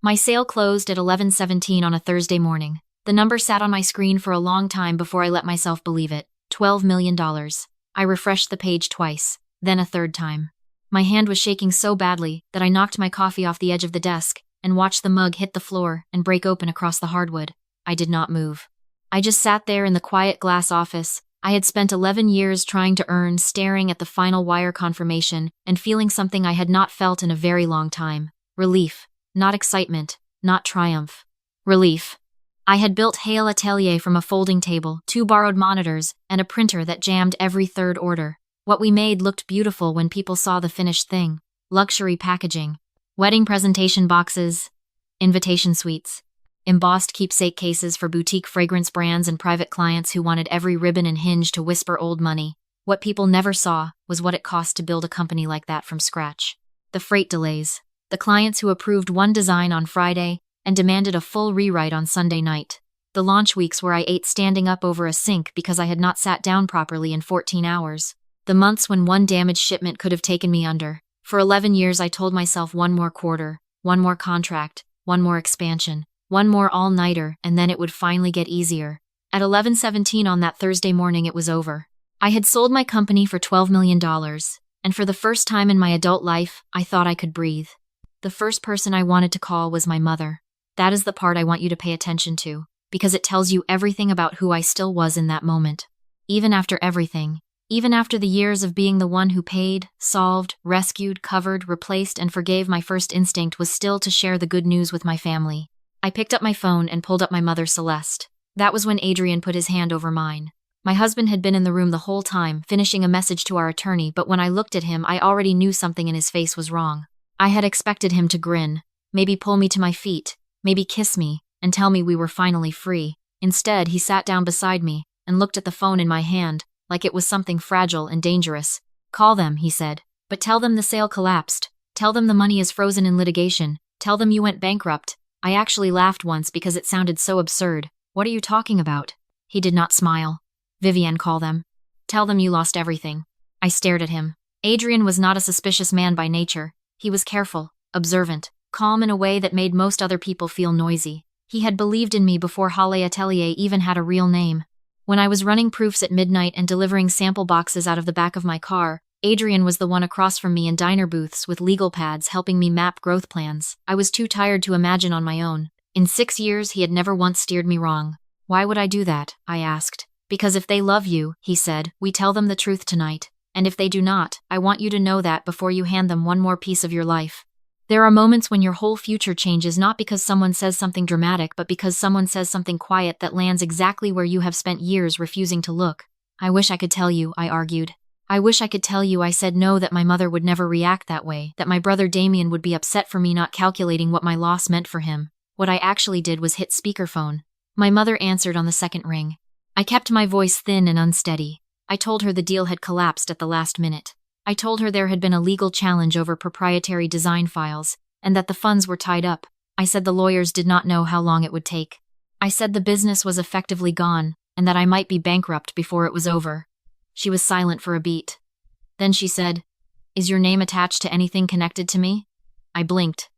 My sale closed at 11:17 on a Thursday morning. The number sat on my screen for a long time before I let myself believe it. $12 million. I refreshed the page twice, then a third time. My hand was shaking so badly that I knocked my coffee off the edge of the desk and watched the mug hit the floor and break open across the hardwood. I did not move. I just sat there in the quiet glass office I had spent 11 years trying to earn, staring at the final wire confirmation and feeling something I had not felt in a very long time. Relief. Not excitement. Not triumph. Relief. I had built Hale Atelier from a folding table, 2 borrowed monitors, and a printer that jammed every third order. What we made looked beautiful when people saw the finished thing. Luxury packaging. Wedding presentation boxes. Invitation suites. Embossed keepsake cases for boutique fragrance brands and private clients who wanted every ribbon and hinge to whisper old money. What people never saw was what it cost to build a company like that from scratch. The freight delays. The clients who approved one design on Friday and demanded a full rewrite on Sunday night. The launch weeks where I ate standing up over a sink because I had not sat down properly in 14 hours. The months when one damaged shipment could have taken me under. For 11 years I told myself one more quarter, one more contract, one more expansion, one more all-nighter, and then it would finally get easier. At 11:17 on that Thursday morning it was over. I had sold my company for $12 million, and for the first time in my adult life, I thought I could breathe. The first person I wanted to call was my mother. That is the part I want you to pay attention to, because it tells you everything about who I still was in that moment. Even after everything, even after the years of being the one who paid, solved, rescued, covered, replaced, and forgave, my first instinct was still to share the good news with my family. I picked up my phone and pulled up my mother, Celeste. That was when Adrian put his hand over mine. My husband had been in the room the whole time, finishing a message to our attorney, but when I looked at him, I already knew something in his face was wrong. I had expected him to grin, maybe pull me to my feet, maybe kiss me, and tell me we were finally free. Instead, he sat down beside me and looked at the phone in my hand, like it was something fragile and dangerous. "Call them," he said. "But tell them the sale collapsed. Tell them the money is frozen in litigation. Tell them you went bankrupt." I actually laughed once because it sounded so absurd. "What are you talking about?" He did not smile. "Vivienne, call them. Tell them you lost everything." I stared at him. Adrian was not a suspicious man by nature. He was careful, observant, calm in a way that made most other people feel noisy. He had believed in me before Hale Atelier even had a real name. When I was running proofs at midnight and delivering sample boxes out of the back of my car, Adrian was the one across from me in diner booths with legal pads helping me map growth plans. I was too tired to imagine on my own. In 6 years, he had never once steered me wrong. "Why would I do that?" I asked. "Because if they love you," he said, "we tell them the truth tonight. And if they do not, I want you to know that before you hand them one more piece of your life." There are moments when your whole future changes not because someone says something dramatic, but because someone says something quiet that lands exactly where you have spent years refusing to look. "I wish I could tell you," I argued. "I wish I could tell you," I said, "no, that my mother would never react that way, that my brother Damien would be upset for me not calculating what my loss meant for him." What I actually did was hit speakerphone. My mother answered on the second ring. I kept my voice thin and unsteady. I told her the deal had collapsed at the last minute. I told her there had been a legal challenge over proprietary design files, and that the funds were tied up. I said the lawyers did not know how long it would take. I said the business was effectively gone, and that I might be bankrupt before it was over. She was silent for a beat. Then she said, "Is your name attached to anything connected to me?" I blinked.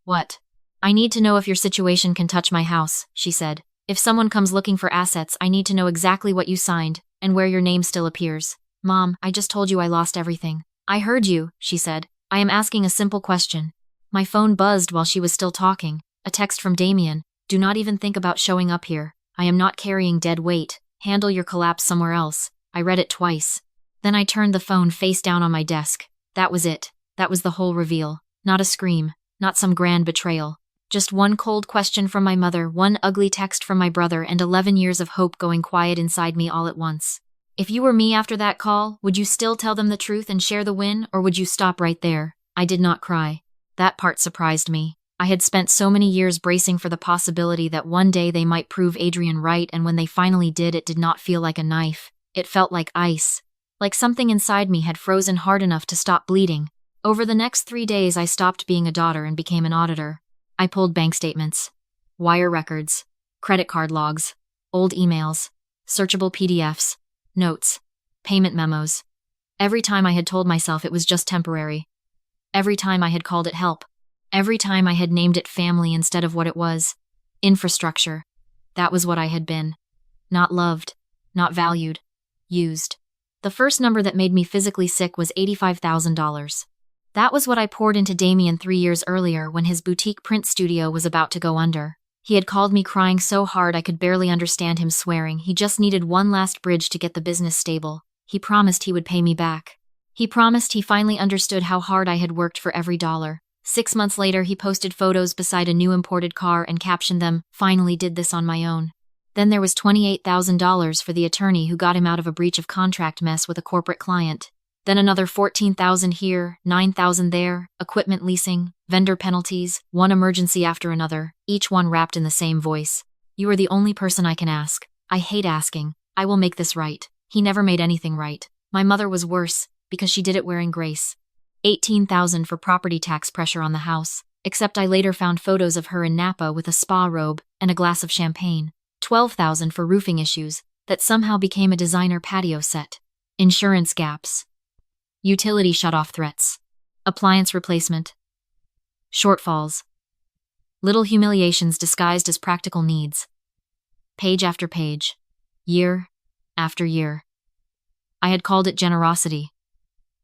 "What?" "I need to know if your situation can touch my house," she said. "If someone comes looking for assets, I need to know exactly what you signed, and where your name still appears." "Mom, I just told you I lost everything." "I heard you," she said. "I am asking a simple question." My phone buzzed while she was still talking. A text from Damien. "Do not even think about showing up here. I am not carrying dead weight. Handle your collapse somewhere else." I read it twice. Then I turned the phone face down on my desk. That was it. That was the whole reveal. Not a scream. Not some grand betrayal. Just one cold question from my mother, one ugly text from my brother, and 11 years of hope going quiet inside me all at once. If you were me after that call, would you still tell them the truth and share the win, or would you stop right there? I did not cry. That part surprised me. I had spent so many years bracing for the possibility that one day they might prove Adrian right, and when they finally did, it did not feel like a knife. It felt like ice. Like something inside me had frozen hard enough to stop bleeding. Over the next 3 days, I stopped being a daughter and became an auditor. I pulled bank statements, wire records, credit card logs, old emails, searchable PDFs, notes, payment memos. Every time I had told myself it was just temporary. Every time I had called it help. Every time I had named it family instead of what it was. Infrastructure. That was what I had been. Not loved. Not valued. Used. The first number that made me physically sick was $85,000. That was what I poured into Damien 3 years earlier when his boutique print studio was about to go under. He had called me crying so hard I could barely understand him swearing. He just needed one last bridge to get the business stable. He promised he would pay me back. He promised he finally understood how hard I had worked for every dollar. 6 months later, he posted photos beside a new imported car and captioned them, "Finally did this on my own." Then there was $28,000 for the attorney who got him out of a breach of contract mess with a corporate client. Then another $14,000 here, $9,000 there, equipment leasing, vendor penalties, one emergency after another, each one wrapped in the same voice. "You are the only person I can ask. I hate asking. I will make this right." He never made anything right. My mother was worse, because she did it wearing grace. $18,000 for property tax pressure on the house, except I later found photos of her in Napa with a spa robe and a glass of champagne. $12,000 for roofing issues that somehow became a designer patio set. Insurance gaps. Utility shut-off threats. Appliance replacement. Shortfalls. Little humiliations disguised as practical needs. Page after page. Year after year. I had called it generosity.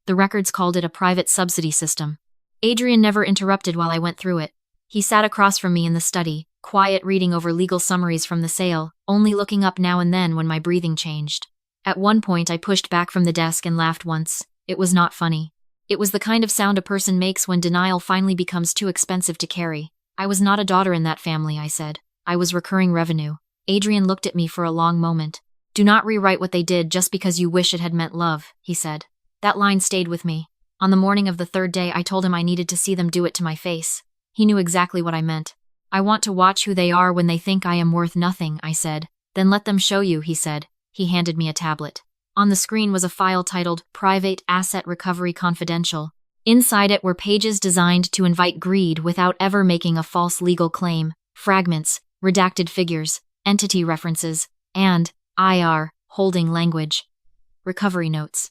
The records called it a private subsidy system. Adrian never interrupted while I went through it. He sat across from me in the study, quiet, reading over legal summaries from the sale, only looking up now and then when my breathing changed. At one point I pushed back from the desk and laughed once. It was not funny. It was the kind of sound a person makes when denial finally becomes too expensive to carry. "I was not a daughter in that family," I said. "I was recurring revenue." Adrian looked at me for a long moment. "Do not rewrite what they did just because you wish it had meant love," he said. That line stayed with me. On the morning of the third day, I told him I needed to see them do it to my face. He knew exactly what I meant. "I want to watch who they are when they think I am worth nothing," I said. "Then let them show you," he said. He handed me a tablet. On the screen was a file titled Private Asset Recovery Confidential. Inside it were pages designed to invite greed without ever making a false legal claim, fragments, redacted figures, entity references, and IR, holding language. Recovery notes.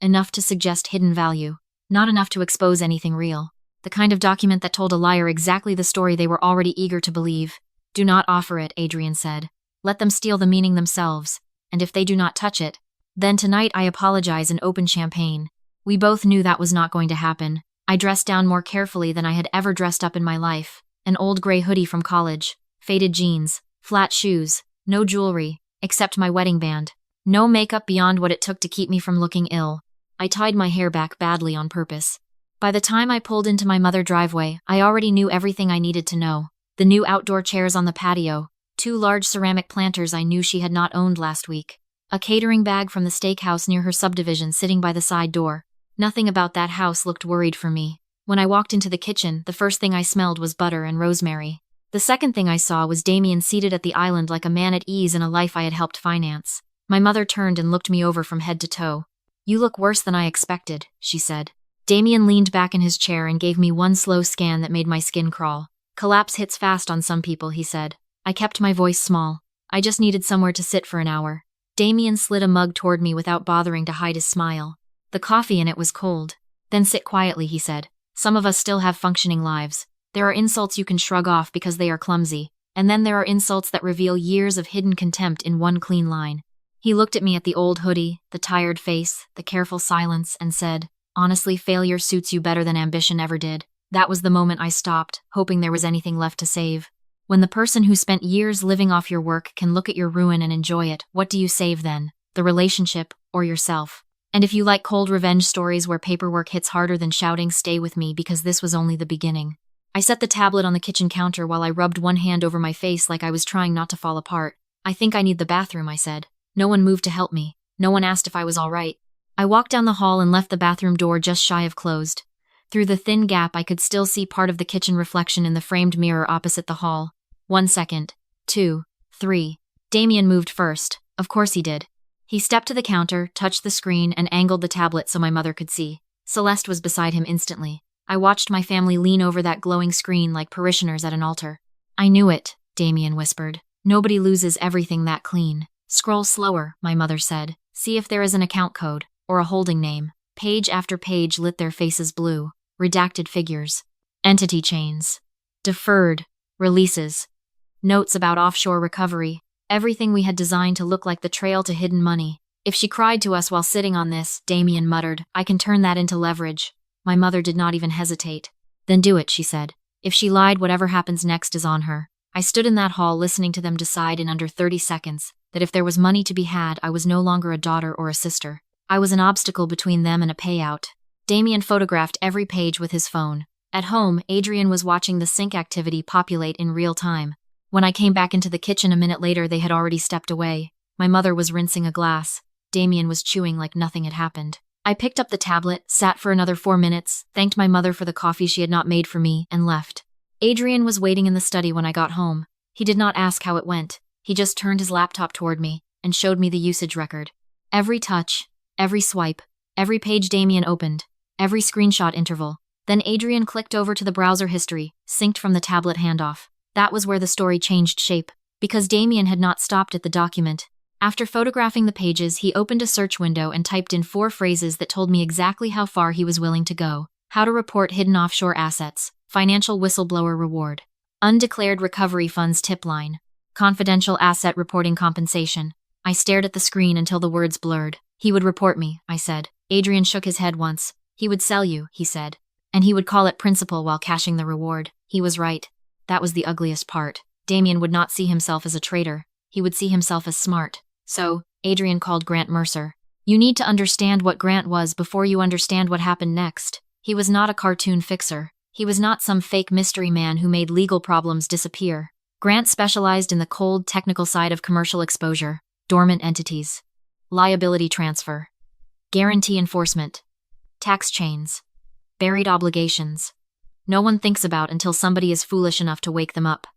Enough to suggest hidden value, not enough to expose anything real. The kind of document that told a liar exactly the story they were already eager to believe. "Do not offer it," Adrian said. "Let them steal the meaning themselves, and if they do not touch it, then tonight I apologize and open champagne." We both knew that was not going to happen. I dressed down more carefully than I had ever dressed up in my life. An old gray hoodie from college, faded jeans, flat shoes, no jewelry, except my wedding band. No makeup beyond what it took to keep me from looking ill. I tied my hair back badly on purpose. By the time I pulled into my mother's driveway, I already knew everything I needed to know. The new outdoor chairs on the patio, 2 large ceramic planters I knew she had not owned last week, a catering bag from the steakhouse near her subdivision sitting by the side door. Nothing about that house looked worried for me. When I walked into the kitchen, the first thing I smelled was butter and rosemary. The second thing I saw was Damien seated at the island like a man at ease in a life I had helped finance. My mother turned and looked me over from head to toe. "You look worse than I expected," she said. Damien leaned back in his chair and gave me one slow scan that made my skin crawl. "Collapse hits fast on some people," he said. I kept my voice small. I just needed somewhere to sit for an hour. Damien slid a mug toward me without bothering to hide his smile. The coffee in it was cold. "Then sit quietly," he said. "Some of us still have functioning lives. There are insults you can shrug off because they are clumsy, and then there are insults that reveal years of hidden contempt in one clean line." He looked at me at the old hoodie, the tired face, the careful silence, and said, "Honestly, failure suits you better than ambition ever did." That was the moment I stopped, hoping there was anything left to save. When the person who spent years living off your work can look at your ruin and enjoy it, what do you save then? The relationship or yourself? And if you like cold revenge stories where paperwork hits harder than shouting, stay with me because this was only the beginning. I set the tablet on the kitchen counter while I rubbed one hand over my face like I was trying not to fall apart. "I think I need the bathroom," I said. No one moved to help me. No one asked if I was all right. I walked down the hall and left the bathroom door just shy of closed. Through the thin gap, I could still see part of the kitchen reflection in the framed mirror opposite the hall. 1 second. 2. 3. Damien moved first. Of course he did. He stepped to the counter, touched the screen, and angled the tablet so my mother could see. Celeste was beside him instantly. I watched my family lean over that glowing screen like parishioners at an altar. "I knew it," Damien whispered. "Nobody loses everything that clean." "Scroll slower," my mother said. "See if there is an account code, or a holding name." Page after page lit their faces blue. Redacted figures. Entity chains. Deferred. Releases. Notes about offshore recovery. Everything we had designed to look like the trail to hidden money. If she cried to us while sitting on this, Damien muttered, I can turn that into leverage. My mother did not even hesitate. Then do it, she said. If she lied, whatever happens next is on her. I stood in that hall listening to them decide in under 30 seconds that if there was money to be had, I was no longer a daughter or a sister. I was an obstacle between them and a payout. Damien photographed every page with his phone. At home, Adrian was watching the sync activity populate in real time. When I came back into the kitchen a minute later, they had already stepped away. My mother was rinsing a glass. Damien was chewing like nothing had happened. I picked up the tablet, sat for another 4 minutes, thanked my mother for the coffee she had not made for me, and left. Adrian was waiting in the study when I got home. He did not ask how it went. He just turned his laptop toward me and showed me the usage record. Every touch, every swipe, every page Damien opened, every screenshot interval. Then Adrian clicked over to the browser history, synced from the tablet handoff. That was where the story changed shape, because Damien had not stopped at the document. After photographing the pages, he opened a search window and typed in 4 phrases that told me exactly how far he was willing to go. How to report hidden offshore assets, financial whistleblower reward, undeclared recovery funds tip line, confidential asset reporting compensation. I stared at the screen until the words blurred. He would report me, I said. Adrian shook his head once. He would sell you, he said. And he would call it principal while cashing the reward. He was right. That was the ugliest part. Damien would not see himself as a traitor. He would see himself as smart. So, Adrian called Grant Mercer. You need to understand what Grant was before you understand what happened next. He was not a cartoon fixer. He was not some fake mystery man who made legal problems disappear. Grant specialized in the cold, technical side of commercial exposure, dormant entities, liability transfer, guarantee enforcement, tax chains, buried obligations. No one thinks about until somebody is foolish enough to wake them up.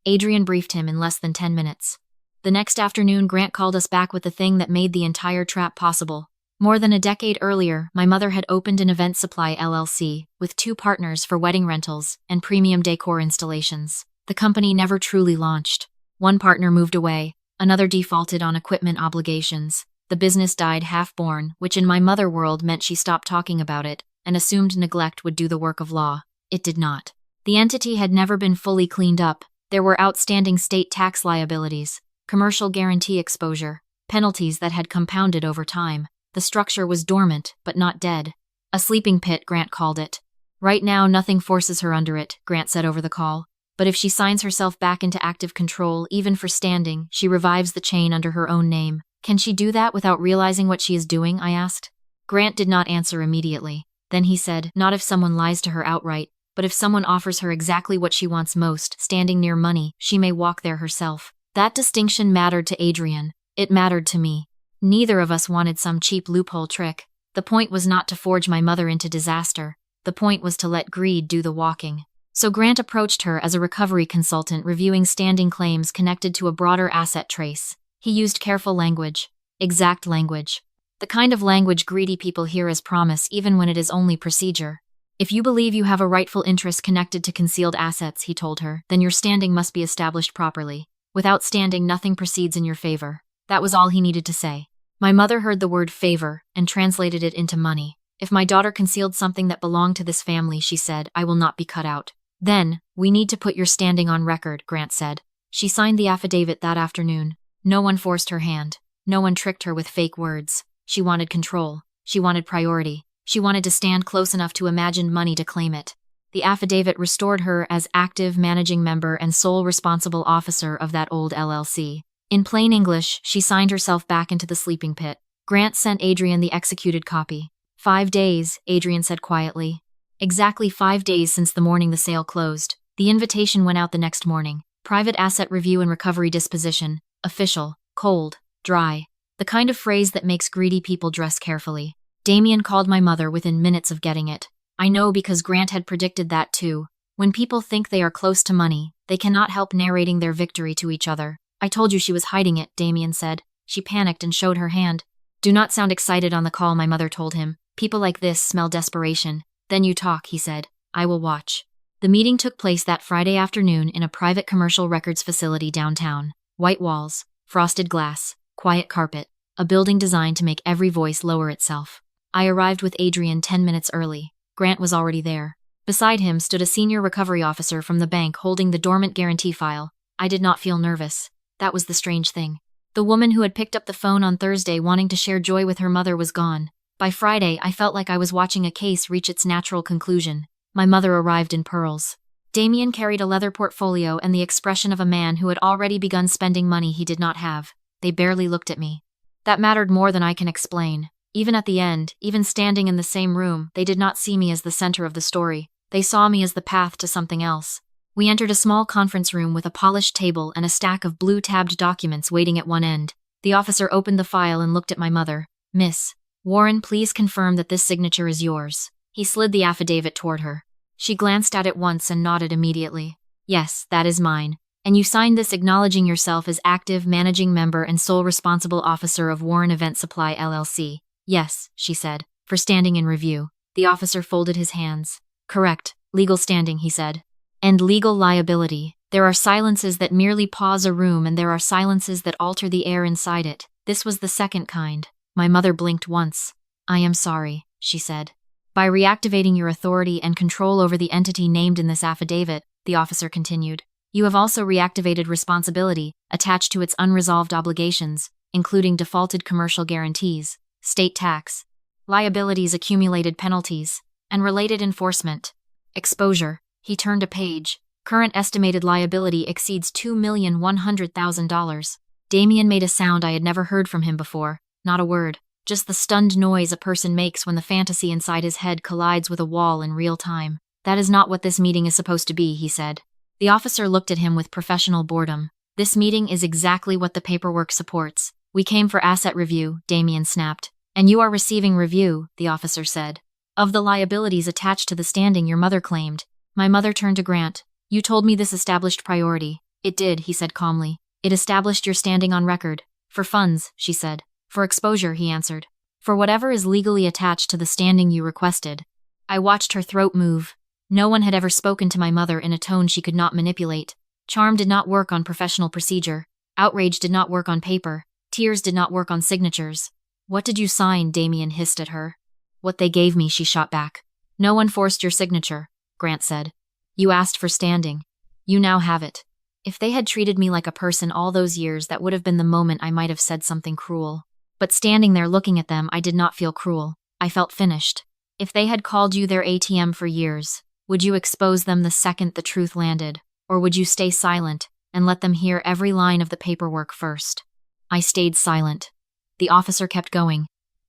Adrian briefed him in less than 10 minutes. The next afternoon, Grant called us back with the thing that made the entire trap possible. More than a decade earlier, my mother had opened an event supply LLC with 2 partners for wedding rentals and premium decor installations. The company never truly launched. One partner moved away, another defaulted on equipment obligations. The business died half-born, which in my mother world meant she stopped talking about it and assumed neglect would do the work of law. It did not. The entity had never been fully cleaned up. There were outstanding state tax liabilities, commercial guarantee exposure, penalties that had compounded over time. The structure was dormant, but not dead. A sleeping pit, Grant called it. Right now, nothing forces her under it, Grant said over the call. But if she signs herself back into active control, even for standing, she revives the chain under her own name. Can she do that without realizing what she is doing, I asked. Grant did not answer immediately. Then he said, not if someone lies to her outright, but if someone offers her exactly what she wants most, standing near money, she may walk there herself. That distinction mattered to Adrian. It mattered to me. Neither of us wanted some cheap loophole trick. The point was not to forge my mother into disaster. The point was to let greed do the walking. So Grant approached her as a recovery consultant reviewing standing claims connected to a broader asset trace. He used careful language, exact language. The kind of language greedy people hear as promise even when it is only procedure. If you believe you have a rightful interest connected to concealed assets, he told her, then your standing must be established properly. Without standing, nothing proceeds in your favor. That was all he needed to say. My mother heard the word favor and translated it into money. If my daughter concealed something that belonged to this family, she said, I will not be cut out. Then, we need to put your standing on record, Grant said. She signed the affidavit that afternoon. No one forced her hand. No one tricked her with fake words. She wanted control. She wanted priority. She wanted to stand close enough to imagined money to claim it. The affidavit restored her as active managing member and sole responsible officer of that old LLC. In plain English, she signed herself back into the sleeping pit. Grant sent Adrian the executed copy. 5 days, Adrian said quietly. Exactly 5 days since the morning the sale closed. The invitation went out the next morning. Private asset review and recovery disposition. Official. Cold. Dry. The kind of phrase that makes greedy people dress carefully. Damien called my mother within minutes of getting it. I know because Grant had predicted that too. When people think they are close to money, they cannot help narrating their victory to each other. I told you she was hiding it, Damien said. She panicked and showed her hand. Do not sound excited on the call, my mother told him. People like this smell desperation. Then you talk, he said. I will watch. The meeting took place that Friday afternoon in a private commercial records facility downtown. White walls, frosted glass, quiet carpet, a building designed to make every voice lower itself. I arrived with Adrian 10 minutes early. Grant was already there. Beside him stood a senior recovery officer from the bank holding the dormant guarantee file. I did not feel nervous. That was the strange thing. The woman who had picked up the phone on Thursday wanting to share joy with her mother was gone. By Friday, I felt like I was watching a case reach its natural conclusion. My mother arrived in pearls. Damien carried a leather portfolio and the expression of a man who had already begun spending money he did not have. They barely looked at me. That mattered more than I can explain. Even at the end, even standing in the same room, they did not see me as the center of the story. They saw me as the path to something else. We entered a small conference room with a polished table and a stack of blue-tabbed documents waiting at one end. The officer opened the file and looked at my mother. "Miss Warren, please confirm that this signature is yours." He slid the affidavit toward her. She glanced at it once and nodded immediately. "Yes, that is mine. And you signed this acknowledging yourself as active managing member and sole responsible officer of Warren Event Supply LLC. "Yes," she said, "for standing in review." The officer folded his hands. "Correct. Legal standing," he said. "And legal liability. There are silences that merely pause a room and there are silences that alter the air inside it. This was the second kind." My mother blinked once. "I am sorry," she said. "By reactivating your authority and control over the entity named in this affidavit," the officer continued, "you have also reactivated responsibility attached to its unresolved obligations, including defaulted commercial guarantees, state tax, liabilities, accumulated penalties, and related enforcement. Exposure." He turned a page. "Current estimated liability exceeds $2,100,000. Damien made a sound I had never heard from him before. Not a word. Just the stunned noise a person makes when the fantasy inside his head collides with a wall in real time. "That is not what this meeting is supposed to be," he said. The officer looked at him with professional boredom. "This meeting is exactly what the paperwork supports. We came for asset review," Damien snapped. "And you are receiving review," the officer said, "of the liabilities attached to the standing your mother claimed." My mother turned to Grant. "You told me this established priority." "It did," he said calmly. "It established your standing on record." "For funds," she said. "For exposure," he answered. "For whatever is legally attached to the standing you requested." I watched her throat move. No one had ever spoken to my mother in a tone she could not manipulate. Charm did not work on professional procedure. Outrage did not work on paper. Tears did not work on signatures. "What did you sign?" Damien hissed at her. "What they gave me," she shot back. "No one forced your signature," Grant said. "You asked for standing. You now have it." If they had treated me like a person all those years, that would have been the moment I might have said something cruel. But standing there looking at them, I did not feel cruel. I felt finished. If they had called you their ATM for years, would you expose them the second the truth landed? Or would you stay silent and let them hear every line of the paperwork first? I stayed silent. The officer kept going.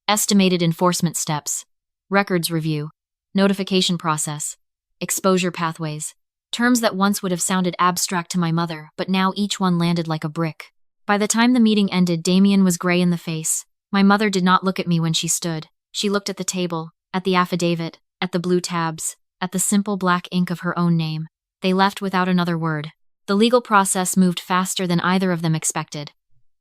Estimated enforcement steps. Records review. Notification process. Exposure pathways. Terms that once would have sounded abstract to my mother, but now each one landed like a brick. By the time the meeting ended, Damien was gray in the face. My mother did not look at me when she stood. She looked at the table, at the affidavit, at the blue tabs, at the simple black ink of her own name. They left without another word. The legal process moved faster than either of them expected.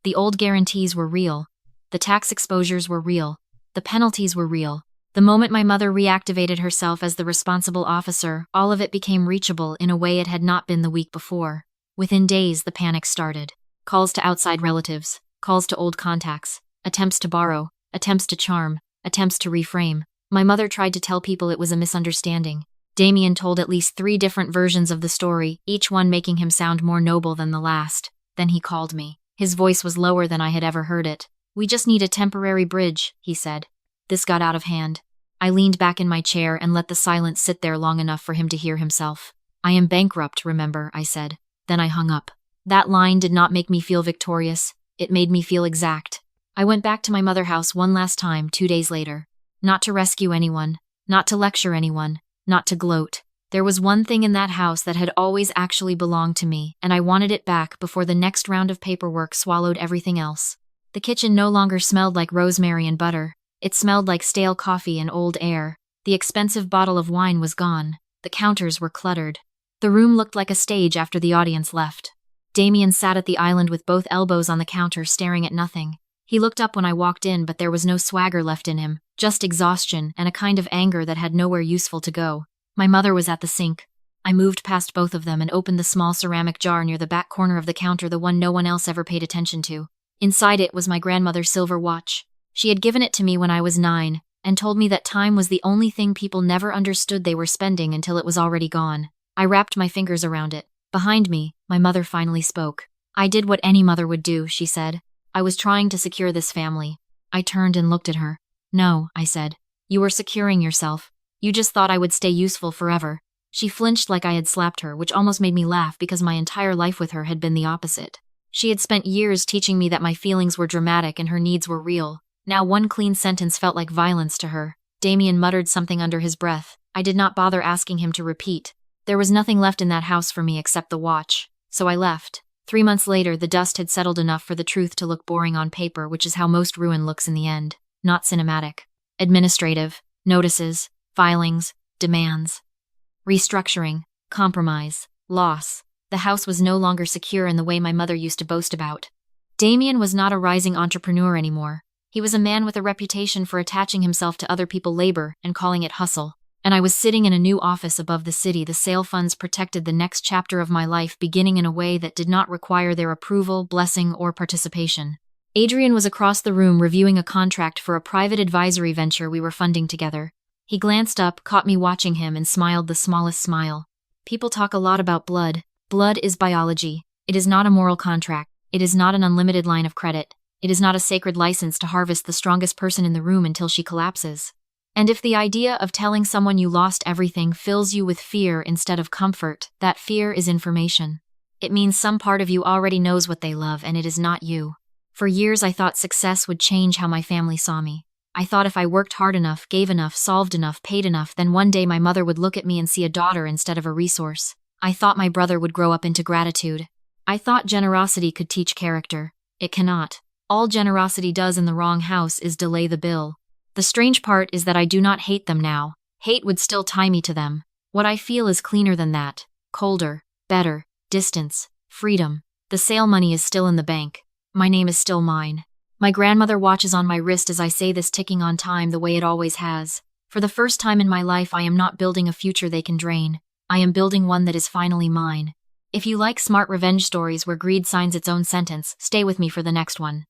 The old guarantees were real. The tax exposures were real. The penalties were real. The moment my mother reactivated herself as the responsible officer, all of it became reachable in a way it had not been the week before. Within days, the panic started. Calls to outside relatives, calls to old contacts, attempts to borrow, attempts to charm, attempts to reframe. My mother tried to tell people it was a misunderstanding. Damien told at least 3 different versions of the story, each one making him sound more noble than the last. Then he called me. His voice was lower than I had ever heard it. "We just need a temporary bridge," he said. This got out of hand. I leaned back in my chair and let the silence sit there long enough for him to hear himself. "I am bankrupt, remember," I said. Then I hung up. That line did not make me feel victorious. It made me feel exact. I went back to my mother house one last time 2 days later. Not to rescue anyone, not to lecture anyone, not to gloat. There was one thing in that house that had always actually belonged to me, and I wanted it back before the next round of paperwork swallowed everything else. The kitchen no longer smelled like rosemary and butter. It smelled like stale coffee and old air. The expensive bottle of wine was gone. The counters were cluttered. The room looked like a stage after the audience left. Damien sat at the island with both elbows on the counter, staring at nothing. He looked up when I walked in, but there was no swagger left in him, just exhaustion and a kind of anger that had nowhere useful to go. My mother was at the sink. I moved past both of them and opened the small ceramic jar near the back corner of the counter, the one no one else ever paid attention to. Inside it was my grandmother's silver watch. She had given it to me when I was 9, and told me that time was the only thing people never understood they were spending until it was already gone. I wrapped my fingers around it. Behind me, my mother finally spoke. "I did what any mother would do," she said. "I was trying to secure this family." I turned and looked at her. "No," I said. "You were securing yourself. You just thought I would stay useful forever." She flinched like I had slapped her, which almost made me laugh because my entire life with her had been the opposite. She had spent years teaching me that my feelings were dramatic and her needs were real. Now one clean sentence felt like violence to her. Damien muttered something under his breath. I did not bother asking him to repeat. There was nothing left in that house for me except the watch, so I left. 3 months later, the dust had settled enough for the truth to look boring on paper, which is how most ruin looks in the end. Not cinematic. Administrative. Notices. Filings. Demands. Restructuring. Compromise. Loss. The house was no longer secure in the way my mother used to boast about. Damien was not a rising entrepreneur anymore. He was a man with a reputation for attaching himself to other people's labor and calling it hustle. And I was sitting in a new office above the city. The sale funds protected the next chapter of my life, beginning in a way that did not require their approval, blessing, or participation. Adrian was across the room reviewing a contract for a private advisory venture we were funding together. He glanced up, caught me watching him, and smiled the smallest smile. People talk a lot about blood. Blood is biology. It is not a moral contract. It is not an unlimited line of credit. It is not a sacred license to harvest the strongest person in the room until she collapses. And if the idea of telling someone you lost everything fills you with fear instead of comfort, that fear is information. It means some part of you already knows what they love, and it is not you. For years I thought success would change how my family saw me. I thought if I worked hard enough, gave enough, solved enough, paid enough, then one day my mother would look at me and see a daughter instead of a resource. I thought my brother would grow up into gratitude. I thought generosity could teach character. It cannot. All generosity does in the wrong house is delay the bill. The strange part is that I do not hate them now. Hate would still tie me to them. What I feel is cleaner than that. Colder. Better. Distance. Freedom. The sale money is still in the bank. My name is still mine. My grandmother watches on my wrist as I say this, ticking on time the way it always has. For the first time in my life, I am not building a future they can drain. I am building one that is finally mine. If you like smart revenge stories where greed signs its own sentence, stay with me for the next one.